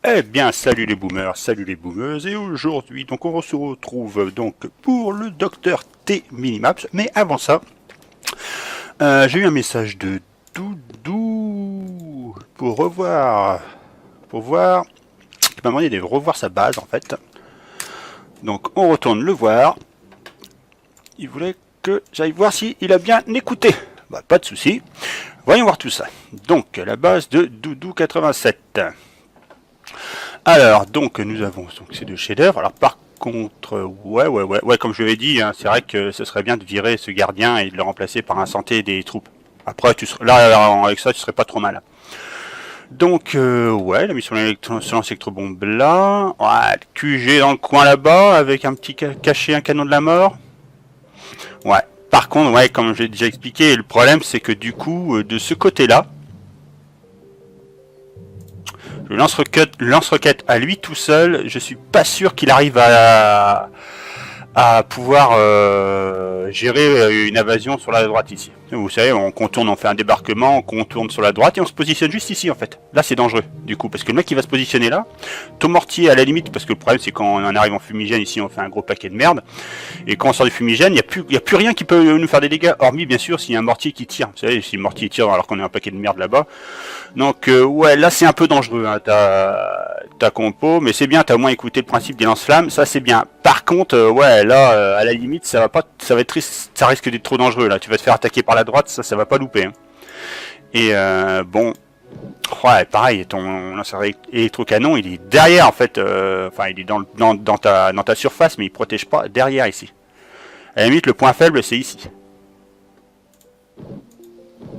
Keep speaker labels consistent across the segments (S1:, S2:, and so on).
S1: Eh bien, salut les boomers, salut les boomeuses, et aujourd'hui, donc on se retrouve donc pour le Docteur T Minimaps, mais avant ça, j'ai eu un message de Doudou pour voir, il m'a demandé de revoir sa base en fait, donc on retourne le voir, il voulait que j'aille voir s'il a bien écouté, bah pas de souci, voyons voir tout ça, donc la base de Doudou 87. Alors, donc, nous avons donc, ces deux chefs-d'œuvre. Alors, par contre, ouais, comme je l'avais dit, hein, c'est vrai que ce serait bien de virer ce gardien et de le remplacer par un santé des troupes. Après, là, avec ça, tu serais pas trop mal. Donc, ouais, la mission sur l'électrobombe là. Ouais, QG dans le coin là-bas, avec un petit caché, un canon de la mort. Ouais. Par contre, ouais, comme j'ai déjà expliqué, le problème, c'est que du coup, de ce côté-là, le lance-roquette à lui tout seul, je suis pas sûr qu'il arrive à pouvoir gérer une invasion sur la droite ici. Vous savez, on contourne, on fait un débarquement, on contourne sur la droite et on se positionne juste ici en fait. Là c'est dangereux du coup, parce que le mec qui va se positionner là, ton mortier à la limite, parce que le problème c'est quand on en arrive en fumigène ici on fait un gros paquet de merde, et quand on sort du fumigène, il y a plus rien qui peut nous faire des dégâts, hormis bien sûr s'il y a un mortier qui tire. Vous savez, si le mortier tire alors qu'on a un paquet de merde là-bas. Donc ouais, là c'est un peu dangereux, hein, ta compo, mais c'est bien, t'as au moins écouté le principe des lance-flammes, ça c'est bien. Par contre, ouais, là, à la limite, ça va pas, ça va être triste, ça risque d'être trop dangereux, là. Tu vas te faire attaquer par la droite, ça va pas louper. Hein. Et bon, ouais, pareil, ton lanceur électrocanon, il est derrière, en fait, enfin, il est dans ta surface, mais il protège pas derrière ici. À la limite, le point faible, c'est ici.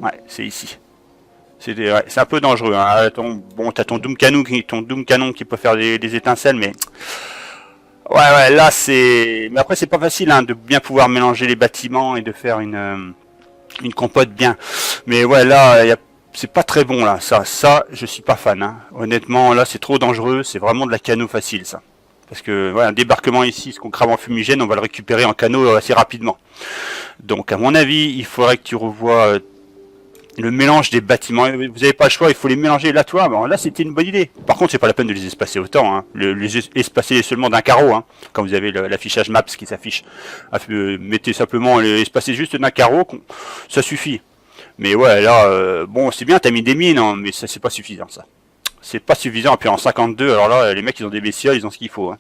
S1: Ouais, c'est ici. C'est un peu dangereux. Hein. T'as ton Doom Canon qui peut faire des étincelles, mais ouais, là c'est. Mais après c'est pas facile hein, de bien pouvoir mélanger les bâtiments et de faire une compote bien. Mais ouais, là c'est pas très bon là. Ça, je suis pas fan. Hein. Honnêtement, là c'est trop dangereux. C'est vraiment de la cano facile ça. Parce que ouais, un débarquement ici, ce qu'on crame en fumigène, on va le récupérer en canot assez rapidement. Donc à mon avis, il faudrait que tu revoies le mélange des bâtiments. Vous n'avez pas le choix, il faut les mélanger là, toi. Bon, là, c'était une bonne idée. Par contre, c'est pas la peine de les espacer autant. Hein. Les espacer seulement d'un carreau. Hein. Quand vous avez l'affichage Maps qui s'affiche, mettez simplement espacer juste d'un carreau, ça suffit. Mais ouais, là, bon, c'est bien, t'as mis des mines, hein, mais ça, c'est pas suffisant, ça. C'est pas suffisant. Et puis en 52, alors là, les mecs, ils ont des bestioles, ils ont ce qu'il faut. Hein.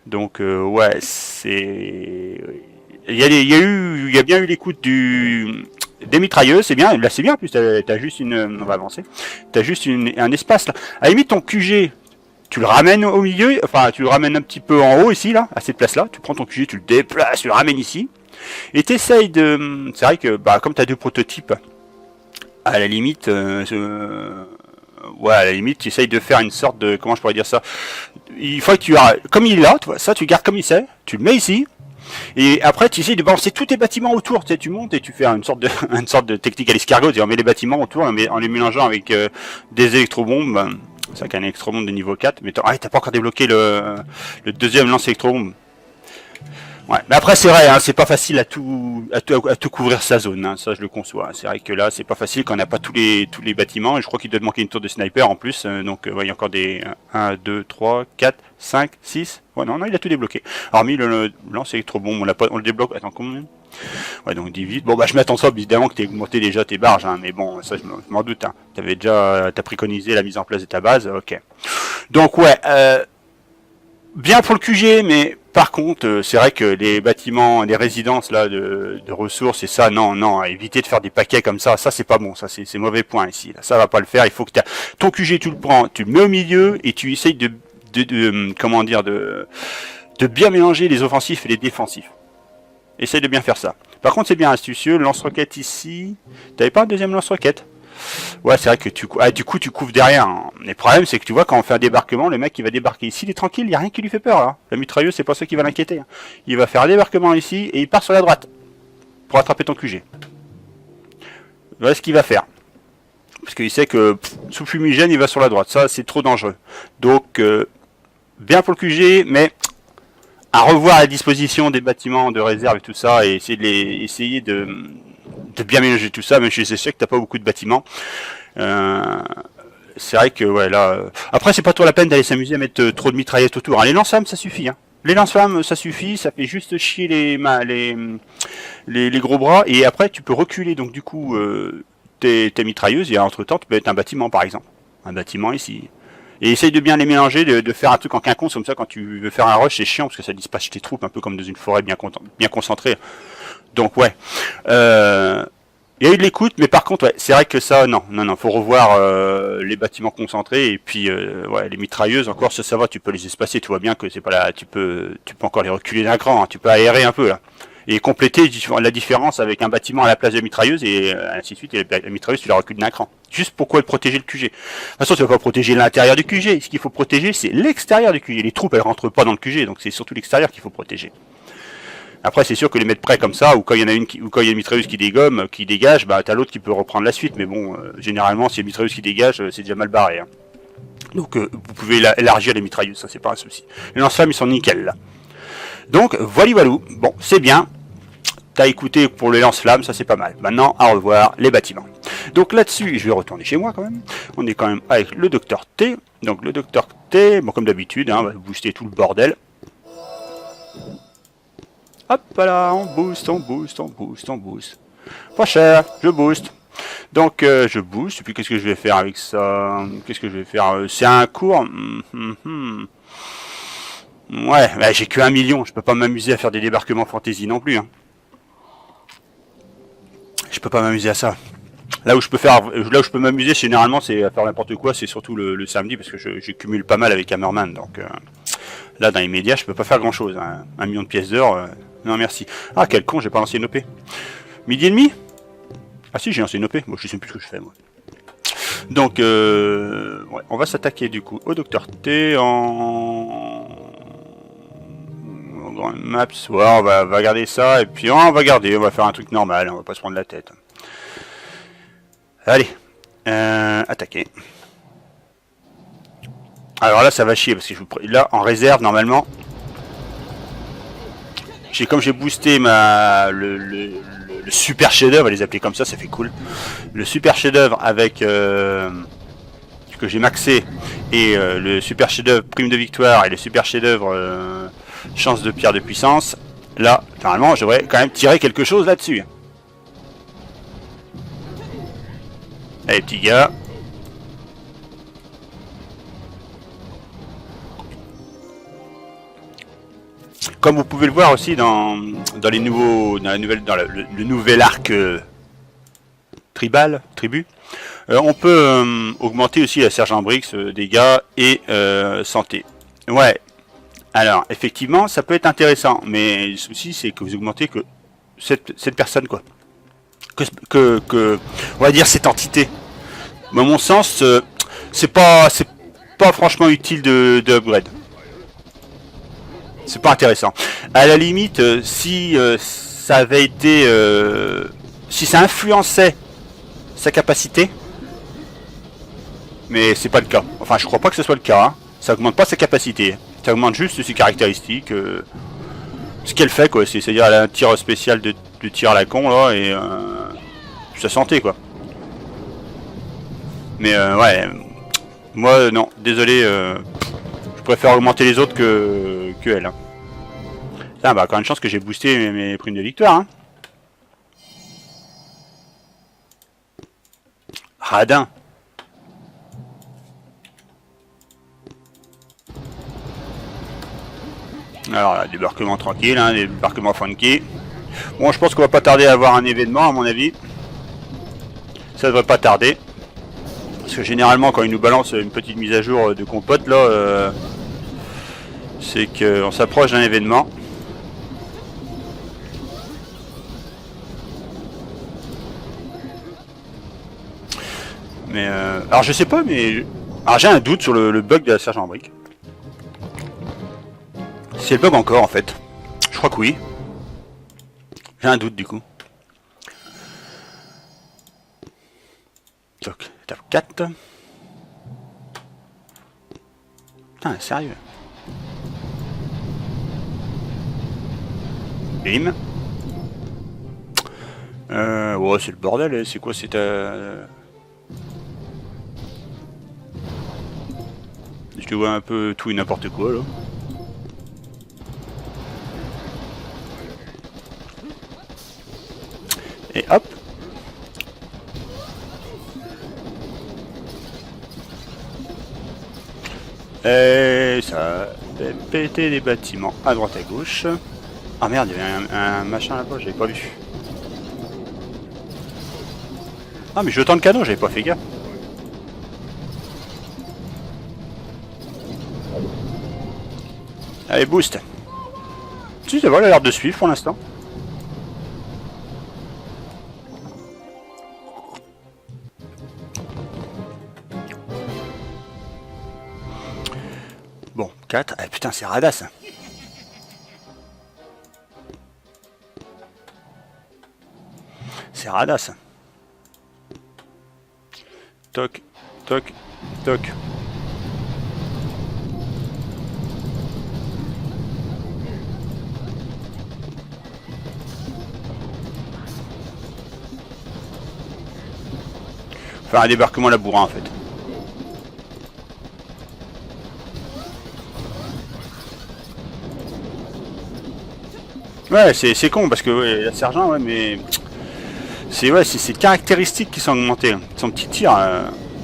S1: Donc, ouais, c'est. Il y a bien eu l'écoute des mitrailleuses, c'est bien, là c'est bien, en plus t'as juste on va avancer, t'as juste un espace là. À la limite ton QG, tu le ramènes au milieu, enfin tu le ramènes un petit peu en haut ici là, à cette place là, tu prends ton QG, tu le déplaces, tu le ramènes ici, et t'essayes de, c'est vrai que bah comme t'as deux prototypes, à la limite, ouais à la limite tu essayes de faire une sorte de, comment je pourrais dire ça, il faut que comme il est là, tu vois, ça tu gardes comme il c'est, tu le mets ici. Et après, tu essaies de balancer tous tes bâtiments autour. Tu sais, tu montes et tu fais une sorte de, une sorte de technique à l'escargot. On met les bâtiments autour en les mélangeant avec des électrobombes. C'est vrai qu'un électrobombe de niveau 4. Mais t'as pas encore débloqué le deuxième lance électrobombe. Ouais. Mais après, c'est vrai, hein, c'est pas facile à tout couvrir sa zone. Hein, ça, je le conçois. C'est vrai que là, c'est pas facile quand on n'a pas tous les bâtiments. Et je crois qu'il doit te manquer une tour de sniper en plus. Donc, ouais, il y a encore des 1, 2, 3, 4, 5, 6. Ouais, non, il a tout débloqué. Hormis le lance électrobombe, on le débloque. Attends, combien? Ouais, donc 18. Bon, bah, je m'attends ça, évidemment, que t'aies augmenté déjà tes barges, hein, mais bon, ça, je m'en doute, hein. T'as préconisé la mise en place de ta base, ok. Donc, ouais, bien pour le QG, mais par contre, c'est vrai que les bâtiments, les résidences là de ressources et ça, non, éviter de faire des paquets comme ça c'est pas bon, ça c'est mauvais point ici. Là. Ça va pas le faire. Il faut que ton QG, tu le prends, tu le mets au milieu et tu essayes comment dire, de bien mélanger les offensifs et les défensifs. Essaye de bien faire ça. Par contre, c'est bien astucieux. Lance-roquette ici. T'avais pas un deuxième lance-roquette? Ouais, c'est vrai que du coup, tu couvres derrière. Hein. Le problème, c'est que tu vois, quand on fait un débarquement, le mec, il va débarquer ici, il est tranquille, il n'y a rien qui lui fait peur. Là. La mitrailleuse, c'est pas ça qui va l'inquiéter. Hein. Il va faire un débarquement ici et il part sur la droite pour attraper ton QG. Voilà ce qu'il va faire. Parce qu'il sait que sous fumigène, il va sur la droite. Ça, c'est trop dangereux. Donc, bien pour le QG, mais à revoir la disposition des bâtiments de réserve et tout ça, et essayer de bien mélanger tout ça, même si je sais que t'as pas beaucoup de bâtiments. c'est vrai que ouais là. Après c'est pas trop la peine d'aller s'amuser à mettre trop de mitraillettes autour. Hein. Les lance-flammes ça suffit. Hein. Les lance-flammes ça suffit, ça fait juste chier les gros bras et après tu peux reculer donc du coup tes mitrailleuses et entre temps tu peux mettre un bâtiment par exemple. Un bâtiment ici. Et essaye de bien les mélanger, de faire un truc en quinconce comme ça quand tu veux faire un rush c'est chiant parce que ça dispatche tes troupes un peu comme dans une forêt bien concentrée. Donc ouais. Il y a eu de l'écoute, mais par contre, ouais, c'est vrai que ça, non, faut revoir les bâtiments concentrés et puis ouais, les mitrailleuses encore, ça va, tu peux les espacer, tu vois bien que c'est pas là, tu peux encore les reculer d'un cran, hein, tu peux aérer un peu là et compléter la différence avec un bâtiment à la place de mitrailleuse et ainsi de suite. Et la mitrailleuse, tu la recules d'un cran, juste pour quoi protéger le QG. De toute façon, tu vas pas protéger l'intérieur du QG. Ce qu'il faut protéger, c'est l'extérieur du QG. Les troupes, elles rentrent pas dans le QG, donc c'est surtout l'extérieur qu'il faut protéger. Après, c'est sûr que les mettre près comme ça, ou quand il y en a ou quand il y a une mitrailleuse qui dégomme, qui dégage, bah t'as l'autre qui peut reprendre la suite. Mais bon, généralement, si il y a une mitrailleuse qui dégage, c'est déjà mal barré. Hein. Donc, vous pouvez élargir les mitrailleuses, ça c'est pas un souci. Les lance-flammes, ils sont nickel là. Donc, voilà. Bon, c'est bien. T'as écouté pour les lance-flammes, ça c'est pas mal. Maintenant, à revoir les bâtiments. Donc là-dessus, je vais retourner chez moi quand même. On est quand même avec le docteur T. Donc le docteur T, bon comme d'habitude, hein, on va booster tout le bordel. Hop là, on booste. Pas cher, je booste. Donc je booste, et puis qu'est-ce que je vais faire avec ça? Qu'est-ce que je vais faire? C'est un cours. Ouais, bah, j'ai que 1 million, je peux pas m'amuser à faire des débarquements fantasy non plus. Hein. Je peux pas m'amuser à ça. Là où je peux m'amuser généralement, c'est à faire n'importe quoi, c'est surtout le samedi, parce que je cumule pas mal avec Hammerman, donc là dans les médias, je peux pas faire grand chose. Hein. 1 million de pièces d'or. Non merci. Ah quel con, j'ai pas lancé une OP. Midi et demi? Ah si j'ai lancé une OP, moi je sais plus ce que je fais moi. Donc ouais, on va s'attaquer du coup au Docteur T en maps, ouais, on va garder ça et puis on va faire un truc normal, on va pas se prendre la tête. Allez, attaquer. Alors là ça va chier parce que là en réserve normalement. Comme j'ai boosté le super chef-d'œuvre, on va les appeler comme ça fait cool. Le super chef-d'œuvre avec que j'ai maxé et le super chef-d'œuvre prime de victoire et le super chef-d'œuvre chance de pierre de puissance. Là, normalement, j'aurais quand même tiré quelque chose là-dessus. Allez, petits gars. Comme vous pouvez le voir aussi dans le nouvel arc tribu, on peut augmenter aussi la sergent Brix dégâts et santé. Ouais. Alors effectivement, ça peut être intéressant, mais le souci c'est que vous augmentez que cette personne quoi, que on va dire cette entité. Mais à mon sens, c'est pas franchement utile de upgrade. C'est pas intéressant. À la limite, si ça avait été, si ça influençait sa capacité, mais c'est pas le cas. Enfin, je crois pas que ce soit le cas. Hein. Ça augmente pas sa capacité. Ça augmente juste ses caractéristiques. Ce qu'elle fait, quoi. C'est-à-dire, elle a un tir spécial de tir à la con là et sa santé, quoi. Mais ouais, moi non, désolé. Je préfère augmenter les autres que elle. Hein. Putain, bah, encore une chance que j'ai boosté mes primes de victoire. Hein. Radin. Alors là, débarquement tranquille, hein, débarquement funky. Bon, je pense qu'on va pas tarder à avoir un événement, à mon avis. Ça devrait pas tarder. Parce que généralement, quand ils nous balancent une petite mise à jour de compote, là, c'est qu'on s'approche d'un événement. Mais alors je sais pas, mais alors j'ai un doute sur le bug de la sergent brique. C'est le bug encore en fait. Je crois que oui. J'ai un doute du coup. Donc, étape 4. Putain, sérieux. Bim. Ouais, c'est le bordel, c'est quoi, c'est Je te vois un peu tout et n'importe quoi là. Et hop. Et ça fait péter des bâtiments à droite à gauche. Ah merde, il y avait un machin là-bas, j'avais pas vu. Ah mais jetant de canon, j'avais pas fait gaffe. Allez, boost. Si, ça va, elle a l'air de suivre pour l'instant. Bon, 4. Ah putain, c'est radasse. C'est radasse. Toc, toc, toc. Enfin, un débarquement labourant en fait. Ouais, c'est con parce que ouais, la sergent, ouais, mais c'est ouais, c'est caractéristiques qui sont augmentées. Son petit tir,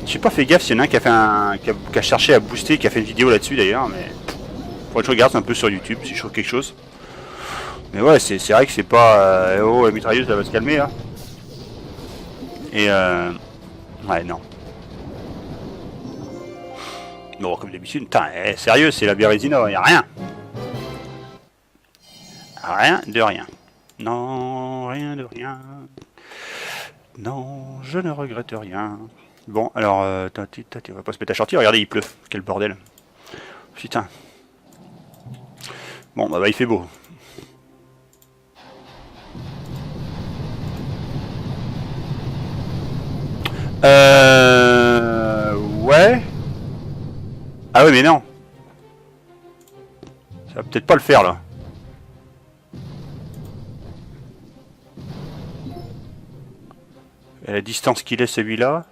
S1: j'ai pas fait gaffe s'il y en a un qui a fait qui a cherché à booster, qui a fait une vidéo là-dessus d'ailleurs, mais faudrait que je regarde un peu sur YouTube si je trouve quelque chose. Mais ouais, c'est vrai que c'est pas oh la mitrailleuse elle va se calmer là. Et ouais non. Bon comme d'habitude, putain, sérieux, c'est la Bérésina, y a rien. Rien de rien. Non, rien de rien. Non, je ne regrette rien. Bon, alors, on va pas se mettre à sortir. Regardez, il pleut. Quel bordel. Putain. Bon, bah il fait beau. Ouais. Ah ouais, mais non. Ça va peut-être pas le faire, là. Et la distance qu'il est, celui-là.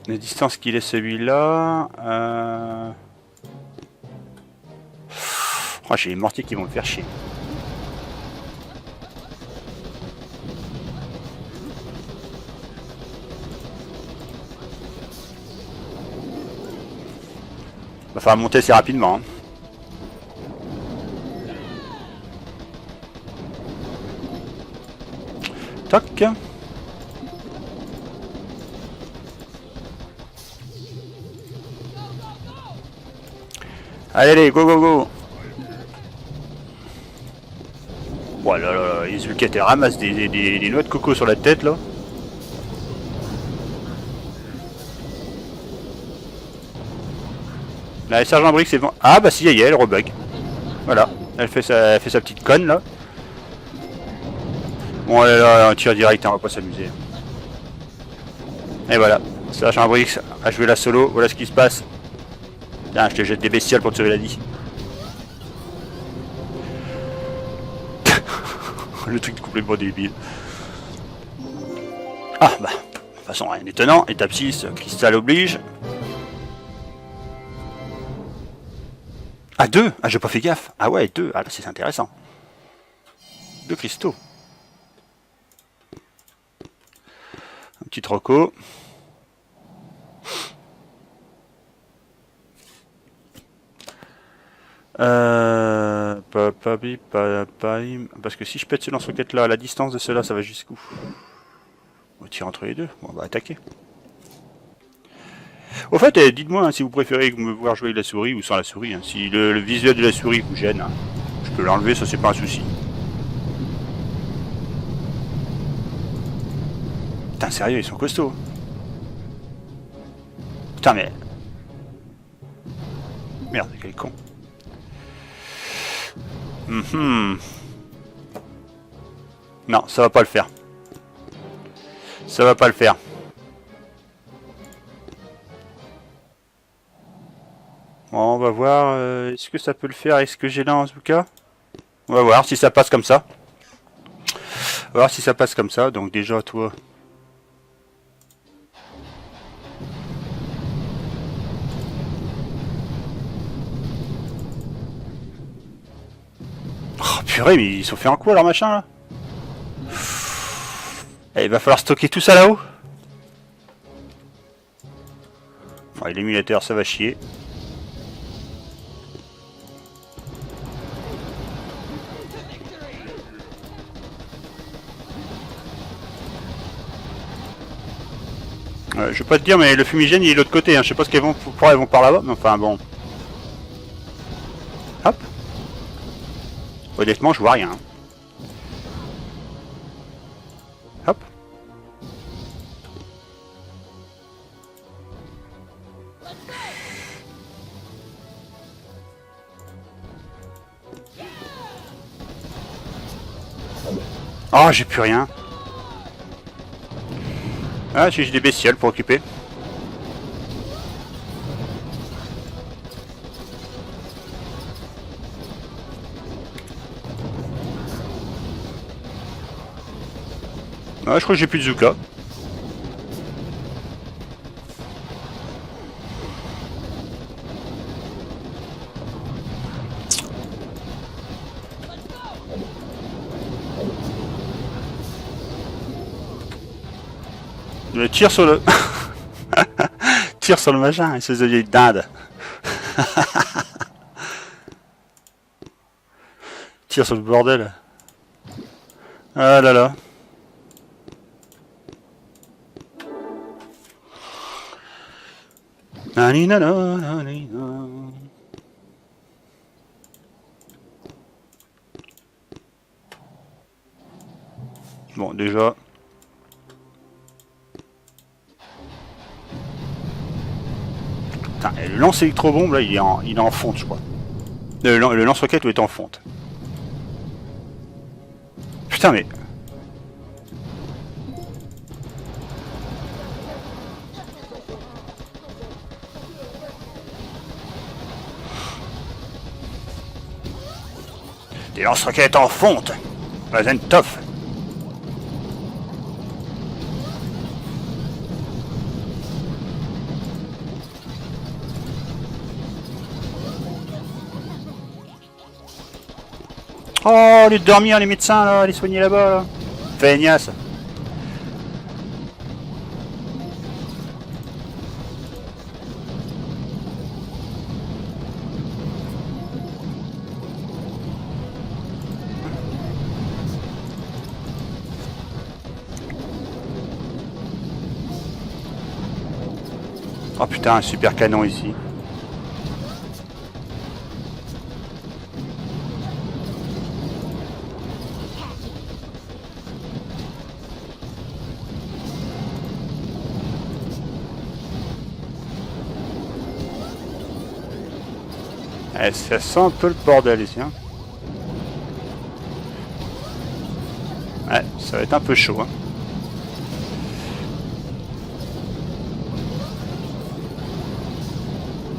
S1: La distance qu'il est, celui-là. Oh, j'ai les mortiers qui vont me faire chier. Va falloir monter assez rapidement. Hein. Toc. Allez, allez, go, go, go. Oh là là là, les Zulket, elle ramasse des noix de coco sur la tête, là. Là, Sergent Brick, c'est bon. Ah, bah si, elle rebug. Voilà, elle fait sa petite conne, là. Bon, là, un tir direct, hein, on va pas s'amuser. Et voilà, Sergent Brick a joué la solo, voilà ce qui se passe. Tiens, je te jette des bestioles pour te sauver la vie. Le truc complètement débile. Ah, bah, de toute façon, rien d'étonnant. Étape 6, cristal oblige. Ah, 2. Ah, j'ai pas fait gaffe. Ah ouais, 2. Ah là, c'est intéressant. 2 cristaux. Un petit troco. Parce que si je pète ce lance-roquette là, la distance de cela, ça va jusqu'où? On tire entre les deux. Bon, on va attaquer. Au fait, dites-moi hein, si vous préférez me voir jouer avec la souris ou sans la souris. Hein. Si le visuel de la souris vous gêne, hein, je peux l'enlever, ça c'est pas un souci. Putain, sérieux, ils sont costauds. Putain, mais... Merde, quel con. Non, ça va pas le faire. Ça va pas le faire. Bon, on va voir. Est-ce que ça peut le faire avec ce que j'ai là en tout cas? On va voir si ça passe comme ça. On va voir si ça passe comme ça. Donc déjà, toi... purée, mais ils sont fait en quoi leur machin là? Eh, il va falloir stocker tout ça là-haut. Bon, l'émulateur, ça va chier. Je vais pas te dire, mais le fumigène il est de l'autre côté. Hein. Je sais pas ce qu'elles vont, pourquoi elles vont par là-bas, mais enfin bon. Hop. Honnêtement, je vois rien. Hop. Oh, j'ai plus rien. Ah, j'ai des bestioles pour occuper. Ah, je crois que j'ai plus de Zuka. Je tire sur le... tire sur le machin, espèce de vieille dinde. Tire sur le bordel. Ah là là. Bon, déjà... Putain, le lance électrobombe là, il est en fonte, je crois. Le lance-roquette est en fonte. Putain, mais... Des lance-roquettes en fonte. Tough. Oh, les dormir, les médecins là, les soigner là-bas là. Feignasse. Oh putain, un super canon ici. Eh, ça sent un peu le bordel ici. Hein. Ouais, ça va être un peu chaud. Hein.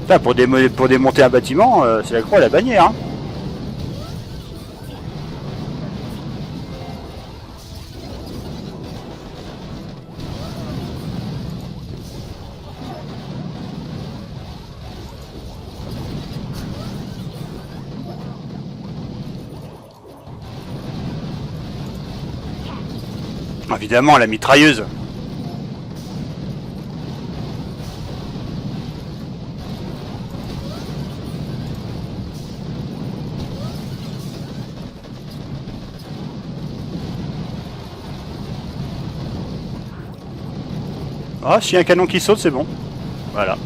S1: Putain, pour démonter un bâtiment, c'est la croix et la bannière. Hein. Évidemment, la mitrailleuse. Ah, s'il y a un canon qui saute, c'est bon. Voilà.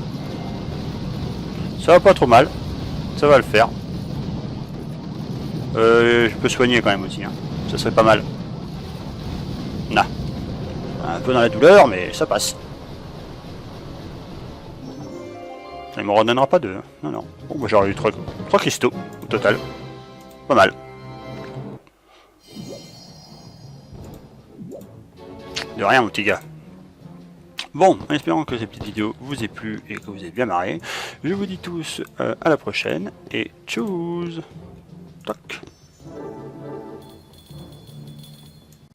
S1: Ça va pas trop mal. Ça va le faire. Je peux soigner quand même aussi. Hein. Ça serait pas mal. Non. Un peu dans la douleur, mais ça passe. Ça ne me redonnera pas deux. Hein. Non, non. Bon, bah, j'aurais eu 3 cristaux au total. Pas mal. De rien, mon petit gars. Bon, en espérant que cette petite vidéo vous ait plu et que vous ayez bien marré, je vous dis tous à la prochaine et tchuss. Toc.